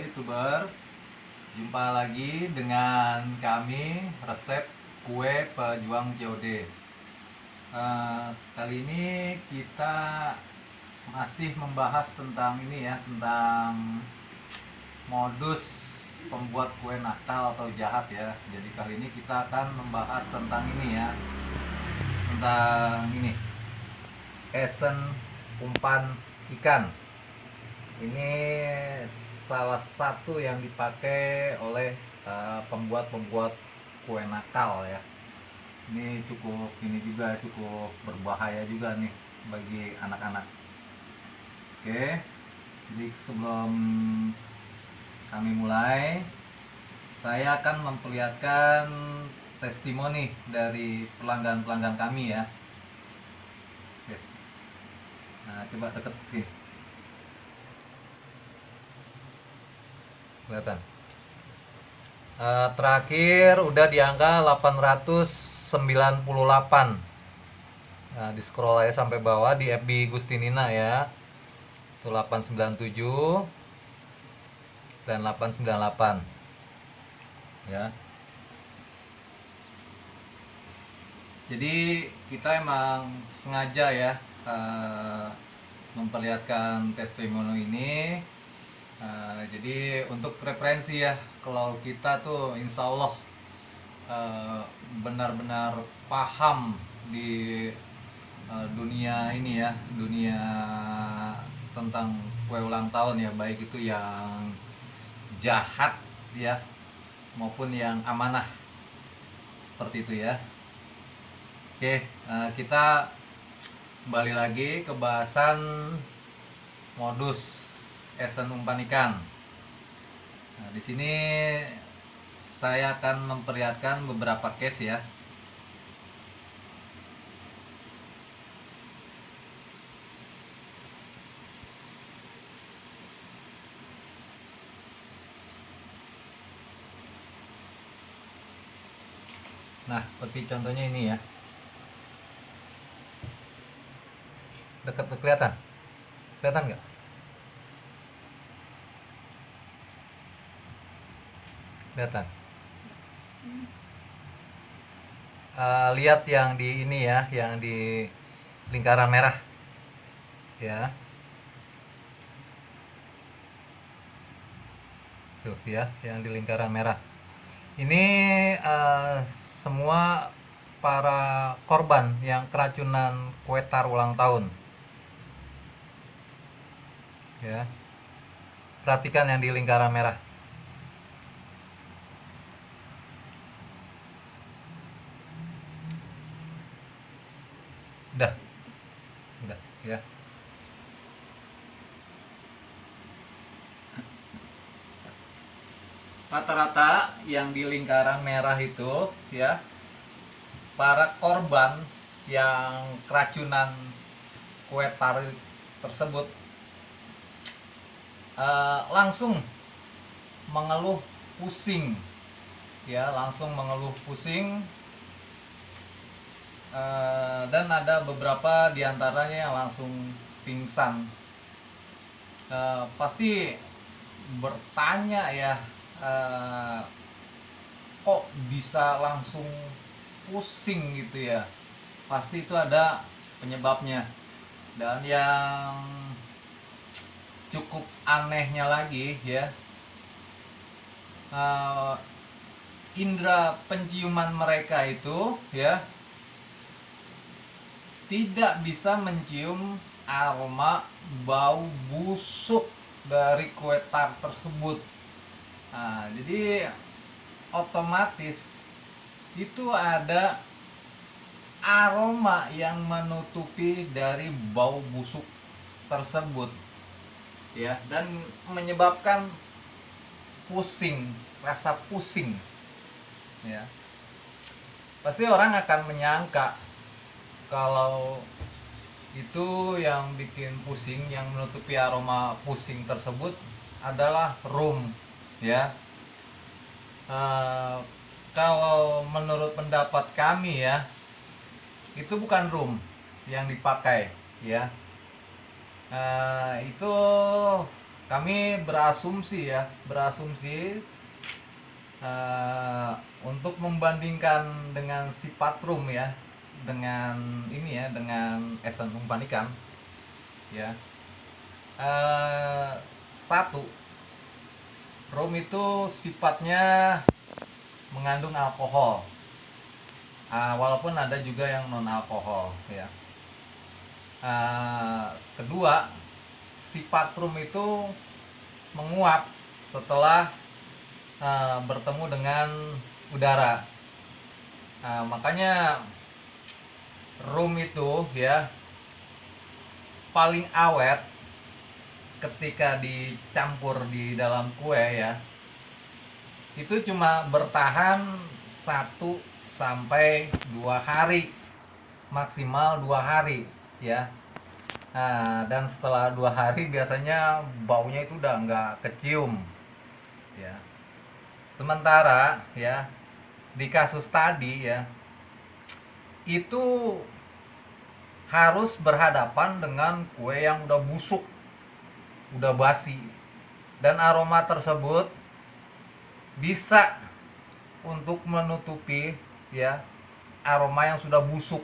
YouTuber, jumpa lagi dengan kami resep kue pejuang COD. Kali ini kita masih membahas tentang ini ya, tentang modus pembuat kue nakal atau jahat ya. Jadi kali ini kita akan membahas tentang ini ya, tentang ini, esen umpan ikan. Ini salah satu yang dipakai oleh pembuat kue nakal ya. Ini cukup berbahaya juga nih bagi anak-anak. Oke, jadi sebelum kami mulai, saya akan memperlihatkan testimoni dari pelanggan kami ya. Oke. Nah, coba deket sini. Kelihatan. Terakhir udah di angka 898. Nah, di scroll aja sampai bawah di FB Gustinina ya. Itu 897 dan 898. Ya. Jadi kita emang sengaja ya memperlihatkan testimoni ini. Jadi untuk referensi ya, kalau kita tuh insya Allah benar-benar paham di dunia ini ya, dunia tentang kue ulang tahun ya, baik itu yang jahat ya maupun yang amanah, seperti itu ya. Oke, kita kembali lagi ke bahasan modus esen umpan ikan. Nah, di sini saya akan memperlihatkan beberapa case ya. Nah, seperti contohnya ini ya. Dekat kelihatan? Kelihatan nggak? Kelihatan. Lihat yang di ini ya, yang di lingkaran merah ya. Tuh ya, yang di lingkaran merah. Ini semua para korban yang keracunan kue tar ulang tahun. Ya. Perhatikan yang di lingkaran merah. Udah ya. Rata-rata yang di lingkaran merah itu ya, para korban yang keracunan kue tar tersebut langsung mengeluh pusing ya, dan ada beberapa diantaranya yang langsung pingsan. Pasti bertanya ya, kok bisa langsung pusing gitu ya. Pasti itu ada penyebabnya. Dan yang cukup anehnya lagi ya, indera penciuman mereka itu ya tidak bisa mencium aroma bau busuk dari kue tar tersebut. Nah, jadi otomatis itu ada aroma yang menutupi dari bau busuk tersebut ya, dan menyebabkan pusing, rasa pusing ya. Pasti orang akan menyangka kalau itu yang bikin pusing, yang menutupi aroma pusing tersebut adalah rum ya. Kalau menurut pendapat kami ya, itu bukan rum yang dipakai ya. Itu kami berasumsi untuk membandingkan dengan sifat rum ya, dengan ini ya, dengan esen umpan ikan ya. Satu, rum itu sifatnya mengandung alkohol, walaupun ada juga yang non alkohol ya. Kedua, sifat rum itu menguap setelah bertemu dengan udara. Makanya rum itu ya paling awet ketika dicampur di dalam kue ya. Itu cuma bertahan 1-2 hari, maksimal 2 hari ya. Dan setelah 2 hari biasanya baunya itu udah nggak kecium ya. Sementara ya di kasus tadi ya, itu harus berhadapan dengan kue yang udah busuk, udah basi, dan aroma tersebut bisa untuk menutupi ya aroma yang sudah busuk.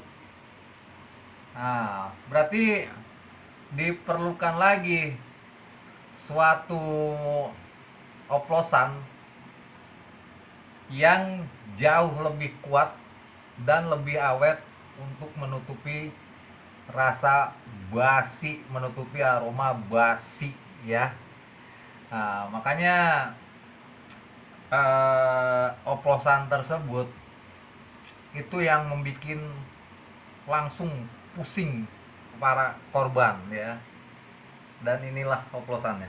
Berarti diperlukan lagi suatu oplosan yang jauh lebih kuat dan lebih awet untuk menutupi rasa basi, menutupi aroma basi ya. Makanya oplosan tersebut itu yang membuat langsung pusing para korban ya. Dan inilah oplosannya.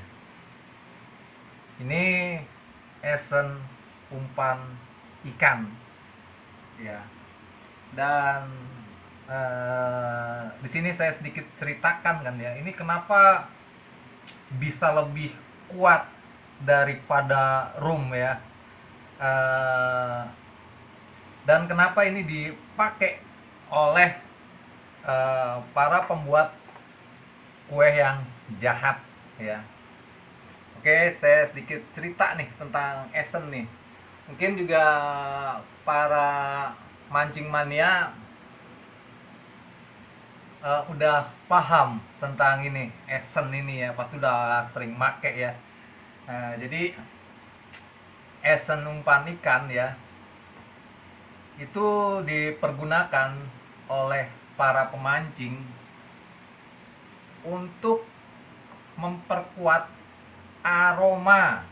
Ini esen umpan ikan ya. Dan di sini saya sedikit ceritakan kan ya, ini kenapa bisa lebih kuat daripada rum ya, dan kenapa ini dipakai oleh para pembuat kue yang jahat ya. Oke, saya sedikit cerita nih tentang esen nih. Mungkin juga para mancing mania udah paham tentang ini, esen ini ya, pasti udah sering make ya. Jadi esen umpan ikan ya, itu dipergunakan oleh para pemancing untuk memperkuat aroma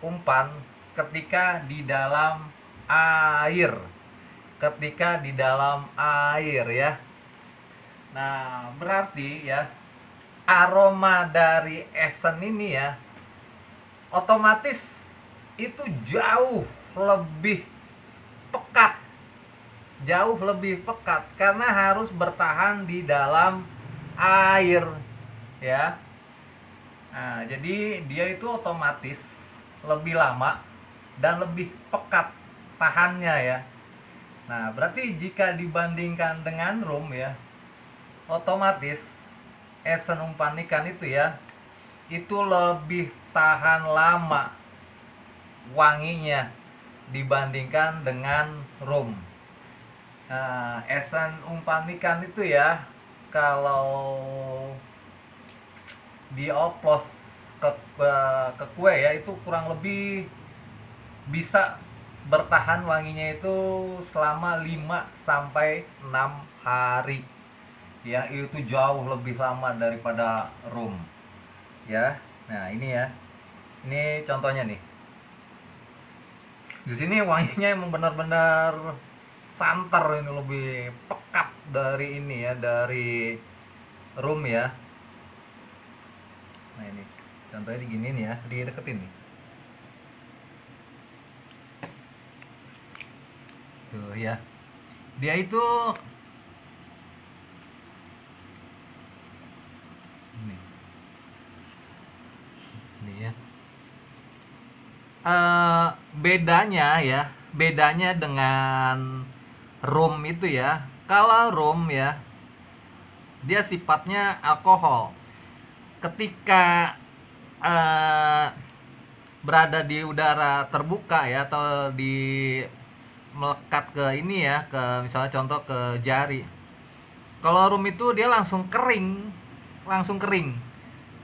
umpan ketika di dalam air, ya. Nah, berarti ya aroma dari esen ini ya otomatis itu jauh lebih pekat karena harus bertahan di dalam air ya. Nah, jadi dia itu otomatis lebih lama dan lebih pekat tahannya ya. Nah, berarti jika dibandingkan dengan rum ya, otomatis esen umpan ikan itu ya, itu lebih tahan lama wanginya dibandingkan dengan rum. Nah, esen umpan ikan itu ya, kalau dioplos ke kue ya, itu kurang lebih bisa bertahan wanginya itu selama 5-6 hari ya. Itu jauh lebih lama daripada rum ya. Nah, ini ya, ini contohnya nih. Di sini wanginya emang benar-benar santer, ini lebih pekat dari ini ya, dari rum ya. Nah, ini contohnya diginiin ya, dideketin nih. Tuh ya, dia itu ini ya, bedanya dengan rum itu ya, kalau rum ya dia sifatnya alkohol. Ketika eh, berada di udara terbuka ya, atau di melekat ke ini ya, ke misalnya contoh ke jari. Kalau rum itu dia langsung kering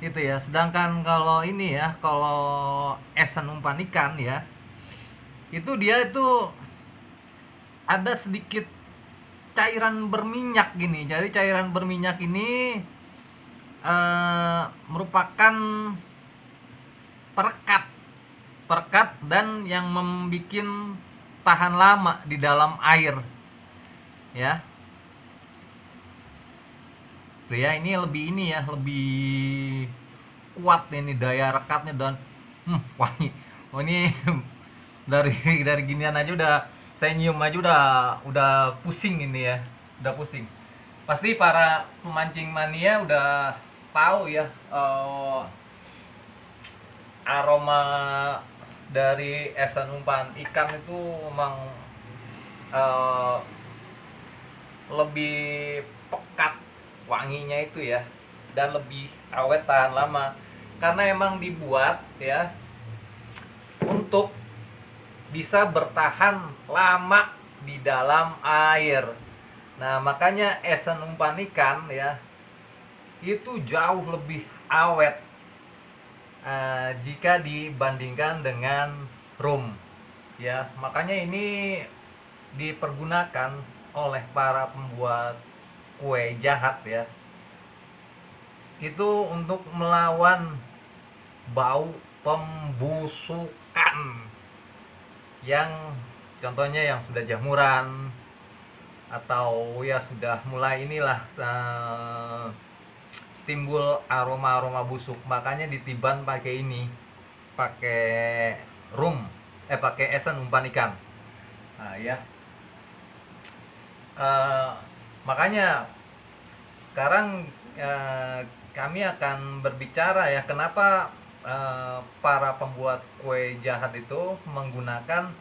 gitu ya. Sedangkan kalau ini ya, kalau esen umpan ikan ya, itu dia itu ada sedikit cairan berminyak gini. Jadi cairan berminyak ini merupakan perekat perekat dan yang membuat tahan lama di dalam air ya. Tuh ya, ini lebih kuat ini daya rekatnya, dan wangi. Oh ini dari ginian aja udah, saya nyium aja udah pusing ini ya, udah pusing. Pasti para pemancing mania udah tahu ya, aroma dari esen umpan ikan itu memang eh, lebih pekat wanginya itu ya, dan lebih awet tahan lama, karena emang dibuat ya untuk bisa bertahan lama di dalam air. Nah, makanya esen umpan ikan ya itu jauh lebih awet jika dibandingkan dengan rum ya. Makanya ini dipergunakan oleh para pembuat kue jahat ya, itu untuk melawan bau pembusukan yang contohnya yang sudah jamuran atau ya sudah mulai inilah timbul aroma busuk. Makanya ditiban pakai ini, pakai rum, pakai esen umpan ikan. Nah ya, makanya sekarang kami akan berbicara ya, kenapa para pembuat kue jahat itu menggunakan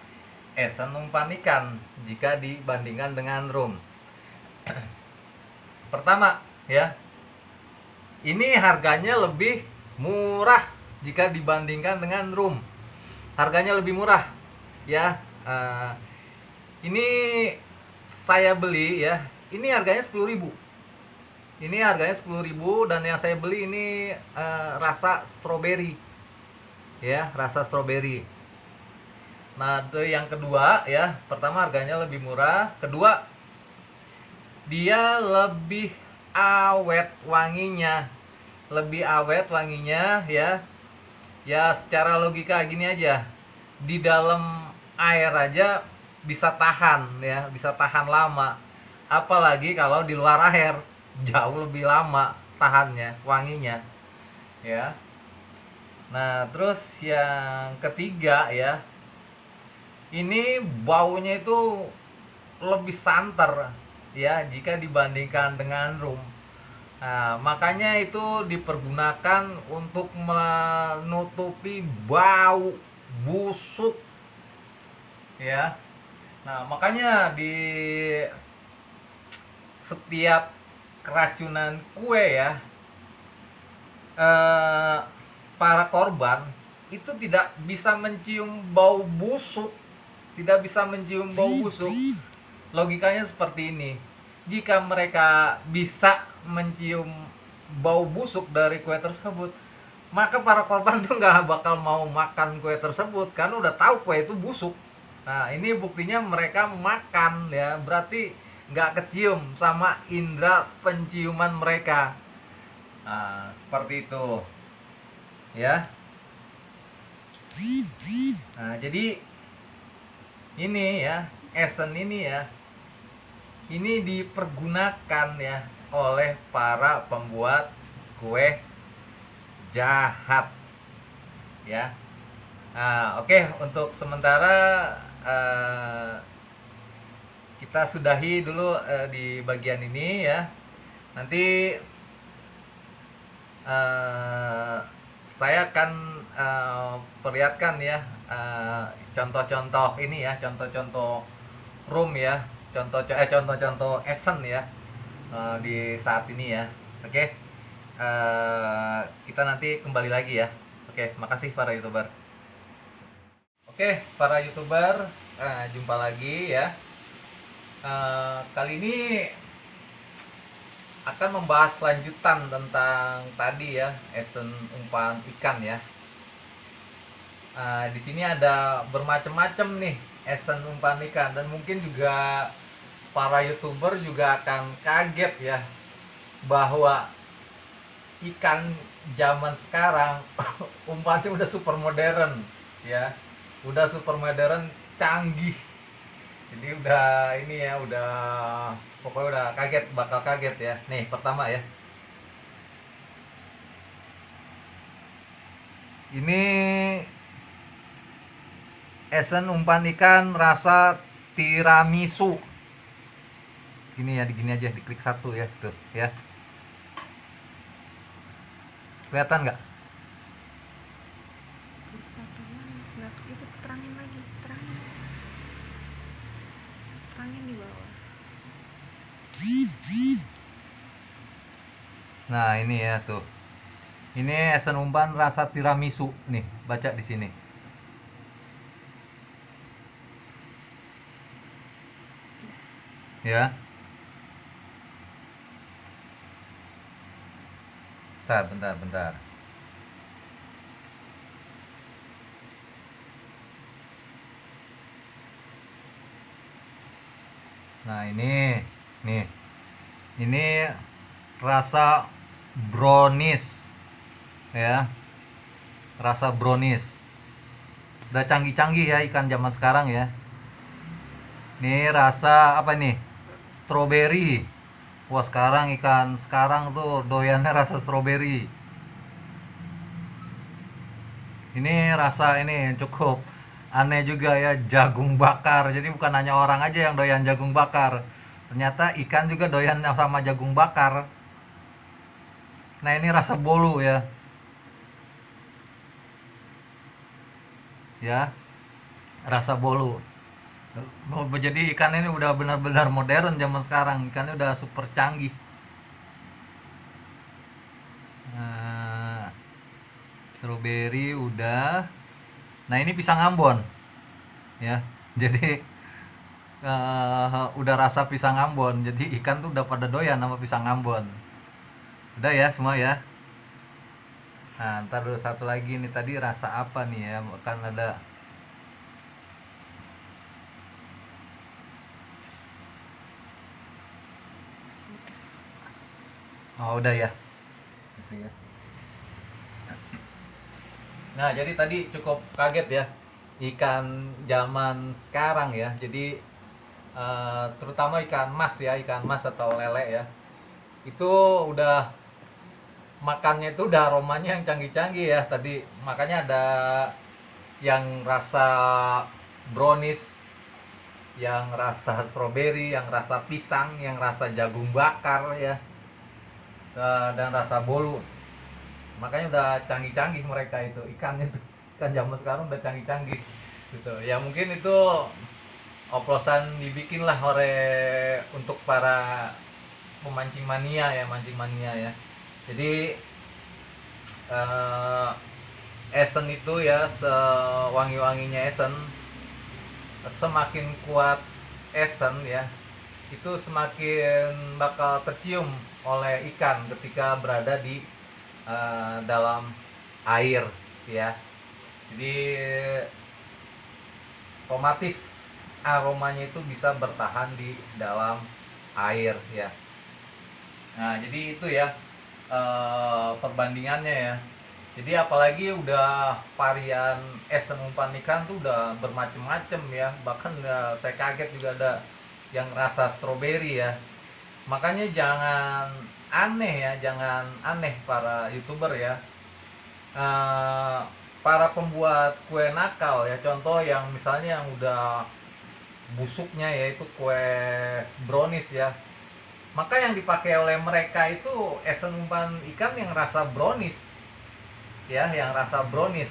esen umpan ikan jika dibandingkan dengan rum. Pertama ya, ini harganya lebih murah jika dibandingkan dengan rum. Harganya lebih murah ya. Ini saya beli ya, ini harganya 10.000. Ini harganya 10.000, dan yang saya beli ini rasa stroberi ya, rasa stroberi. Nah, itu yang kedua ya. Pertama, harganya lebih murah. Kedua, dia lebih awet wanginya. Lebih awet wanginya ya. Ya secara logika gini aja, di dalam air aja bisa tahan ya, bisa tahan lama. Apalagi kalau di luar air, jauh lebih lama tahannya, wanginya ya. Nah, terus yang ketiga ya, ini baunya itu lebih santer ya jika dibandingkan dengan rum. Nah, makanya itu dipergunakan untuk menutupi bau busuk ya. Nah, makanya di setiap keracunan kue ya, para korban itu tidak bisa mencium bau busuk, tidak bisa mencium bau busuk. Logikanya seperti ini, jika mereka bisa mencium bau busuk dari kue tersebut, maka para korban tuh nggak bakal mau makan kue tersebut, karena udah tahu kue itu busuk. Nah, ini buktinya mereka makan ya, berarti nggak kecium sama indera penciuman mereka. Nah, seperti itu ya. Nah, jadi ini ya, esen ini ya, ini dipergunakan ya oleh para pembuat kue jahat ya. Nah, oke, untuk sementara kita sudahi dulu di bagian ini ya. Nanti saya akan perlihatkan ya contoh-contoh ini ya, contoh-contoh rum ya, contoh-contoh esen ya di saat ini ya. Oke, kita nanti kembali lagi ya. Oke, makasih para YouTuber. Oke, para YouTuber, jumpa lagi ya. Kali ini akan membahas lanjutan tentang tadi ya, esen umpan ikan ya. Di sini ada bermacam-macam nih esen umpan ikan, dan mungkin juga para YouTuber juga akan kaget ya bahwa ikan zaman sekarang umpannya udah super modern ya, udah super modern, canggih. Jadi udah ini ya, udah pokoknya udah kaget, bakal kaget ya. Nih pertama ya, ini esen umpan ikan rasa tiramisu. Gini ya, digini aja, diklik satu ya, tuh ya. Kelihatan nggak? Satu nggak, itu terangin lagi, terangin di bawah. Nah ini ya tuh, ini esen umpan rasa tiramisu nih, baca di sini. Ya, bentar. Nah nih, ini rasa brownies ya, rasa brownies. Udah canggih-canggih ya ikan zaman sekarang ya. Ini rasa apa nih? Strawberry. Wah, sekarang ikan sekarang tuh doyannya rasa strawberry. Ini rasa ini cukup aneh juga ya, jagung bakar. Jadi bukan hanya orang aja yang doyan jagung bakar. Ternyata ikan juga doyan sama jagung bakar. Nah, ini rasa bolu ya. Ya, rasa bolu. Jadi ikan ini udah benar-benar modern zaman sekarang. Ikannya udah super canggih. Nah, strawberry udah. Nah, ini pisang Ambon ya. Jadi udah rasa pisang Ambon. Jadi ikan tuh udah pada doyan sama pisang Ambon. Udah ya semua ya. Nah, ntar dulu satu lagi nih, tadi rasa apa nih ya? Kan ada. Oh, udah ya. Gitu ya. Nah, jadi tadi cukup kaget ya, ikan zaman sekarang ya. Jadi terutama ikan mas ya, ikan mas atau lele ya. Itu udah makannya itu udah aromanya yang canggih-canggih ya. Tadi makanya ada yang rasa brownies, yang rasa stroberi, yang rasa pisang, yang rasa jagung bakar ya, dan rasa bolu. Makanya udah canggih-canggih mereka itu ikannya tuh. Ikan zaman sekarang udah canggih-canggih gitu ya. Mungkin itu oplosan dibikin lah oleh untuk para pemancing mania ya, mancing mania ya. Jadi eh, esen itu ya, sewangi-wanginya esen, semakin kuat esen ya, itu semakin bakal tercium oleh ikan ketika berada di dalam air ya. Jadi otomatis aromanya itu bisa bertahan di dalam air ya. Nah, jadi itu ya perbandingannya ya. Jadi apalagi udah varian esen umpan ikan tuh udah bermacam-macam ya. Bahkan saya kaget juga ada yang rasa stroberi ya. Makanya jangan aneh ya, jangan aneh para YouTuber ya. Eh, para pembuat kue nakal ya, contoh yang misalnya yang udah busuknya yaitu kue brownies ya, maka yang dipakai oleh mereka itu esen umpan ikan yang rasa brownies ya, yang rasa brownies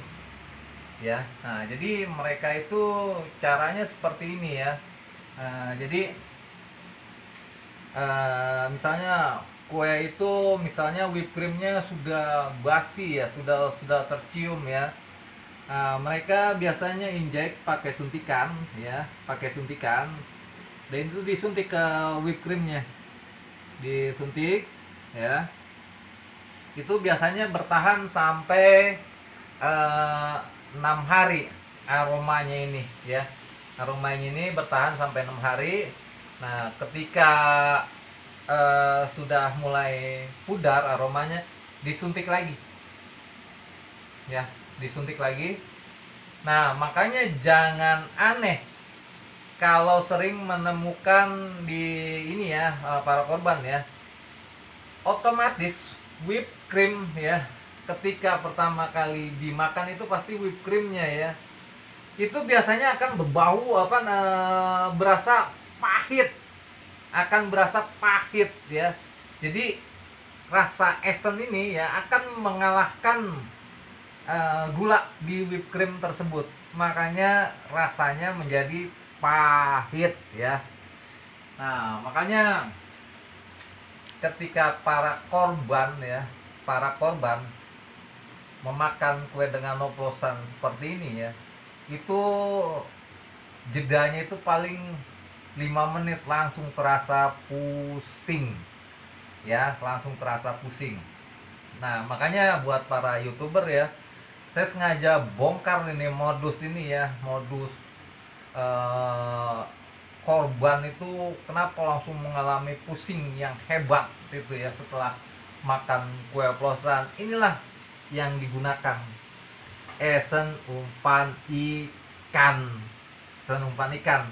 ya. Nah, jadi mereka itu caranya seperti ini ya. Jadi misalnya kue itu misalnya whipped creamnya sudah basi ya, sudah tercium ya. Nah, mereka biasanya inject pakai suntikan ya, pakai suntikan. Dan itu disuntik ke whipped creamnya, disuntik ya. Itu biasanya bertahan sampai 6 hari aromanya ini ya. Aromanya ini bertahan sampai 6 hari. Nah, ketika sudah mulai pudar aromanya, disuntik lagi ya, disuntik lagi. Nah, makanya jangan aneh kalau sering menemukan di ini ya, para korban ya, otomatis whipped cream ya, ketika pertama kali dimakan itu pasti whipped creamnya ya, itu biasanya akan berbau berasa pahit, akan berasa pahit ya. Jadi rasa esen ini ya akan mengalahkan gula di whipped cream tersebut, makanya rasanya menjadi pahit ya. Nah, makanya ketika para korban ya, para korban memakan kue dengan oplosan seperti ini ya, itu jedanya itu paling 5 menit langsung terasa pusing ya, langsung terasa pusing. Nah, makanya buat para YouTuber ya, saya sengaja bongkar ini modus ini ya, modus korban itu kenapa langsung mengalami pusing yang hebat itu ya setelah makan kue oplosan. Inilah yang digunakan, esen umpan ikan, esen umpan ikan.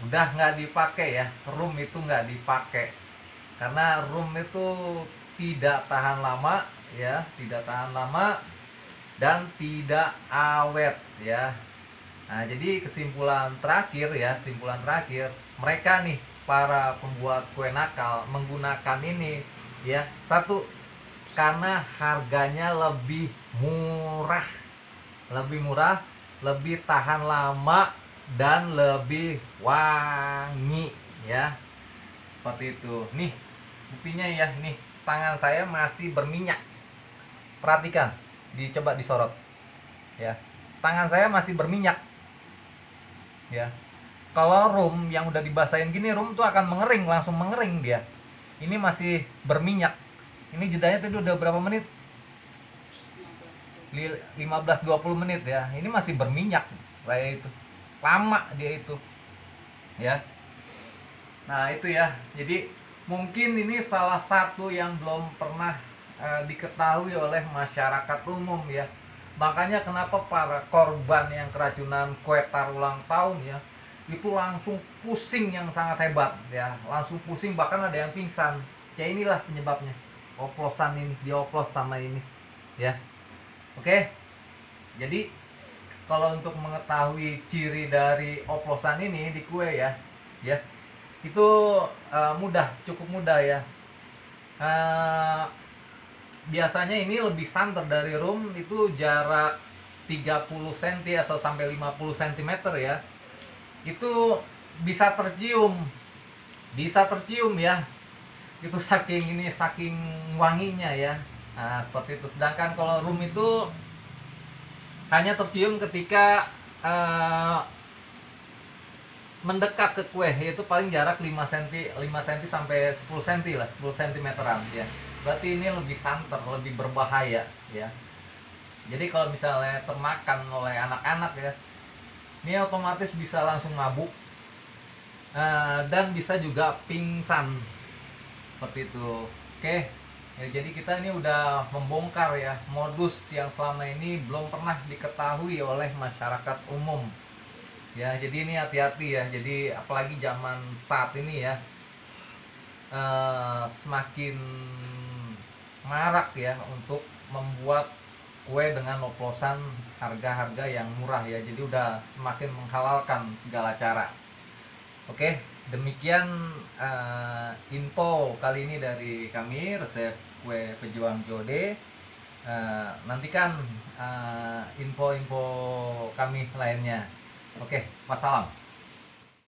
Udah nggak dipakai ya, rum itu nggak dipakai karena rum itu tidak tahan lama ya, tidak tahan lama dan tidak awet ya. Nah, jadi kesimpulan terakhir ya, kesimpulan terakhir, mereka nih para pembuat kue nakal menggunakan ini ya, satu, karena harganya lebih murah, lebih tahan lama dan lebih wangi ya, seperti itu. Nih buktinya ya, nih tangan saya masih berminyak, perhatikan, dicoba disorot ya, tangan saya masih berminyak ya. Kalau rum yang udah dibasahin gini, rum tuh akan mengering, langsung mengering dia. Ini masih berminyak. Ini jedanya tadi udah berapa menit? 15-20 menit ya. Ini masih berminyak kayak itu. Lama dia itu. Ya. Nah, itu ya. Jadi mungkin ini salah satu yang belum pernah diketahui oleh masyarakat umum ya. Makanya kenapa para korban yang keracunan kue tar ulang tahun ya, itu langsung pusing yang sangat hebat ya, langsung pusing, bahkan ada yang pingsan. Ya inilah penyebabnya, oplosan ini, dioplos sama ini ya. Oke, jadi kalau untuk mengetahui ciri dari oplosan ini di kue ya, itu mudah, cukup mudah ya. Biasanya ini lebih santer dari rum, itu jarak 30 cm atau sampai 50 cm ya. Itu bisa tercium ya. Itu saking wanginya ya. Nah, seperti itu. Sedangkan kalau rum itu hanya tercium ketika mendekat ke kue, yaitu paling jarak 5 cm sampai 10 cm lah, 10 cm-an ya. Berarti ini lebih santer, lebih berbahaya ya. Jadi kalau misalnya termakan oleh anak-anak ya, ini otomatis bisa langsung mabuk dan bisa juga pingsan seperti itu. Oke ya, jadi kita ini udah membongkar ya modus yang selama ini belum pernah diketahui oleh masyarakat umum ya. Jadi ini hati-hati ya, jadi apalagi zaman saat ini ya, semakin marak ya untuk membuat kue dengan oplosan harga-harga yang murah ya. Jadi udah semakin menghalalkan segala cara. Oke, demikian info kali ini dari kami, resep kue pejuang Jode. Nantikan info-info kami lainnya. Oke, wassalam.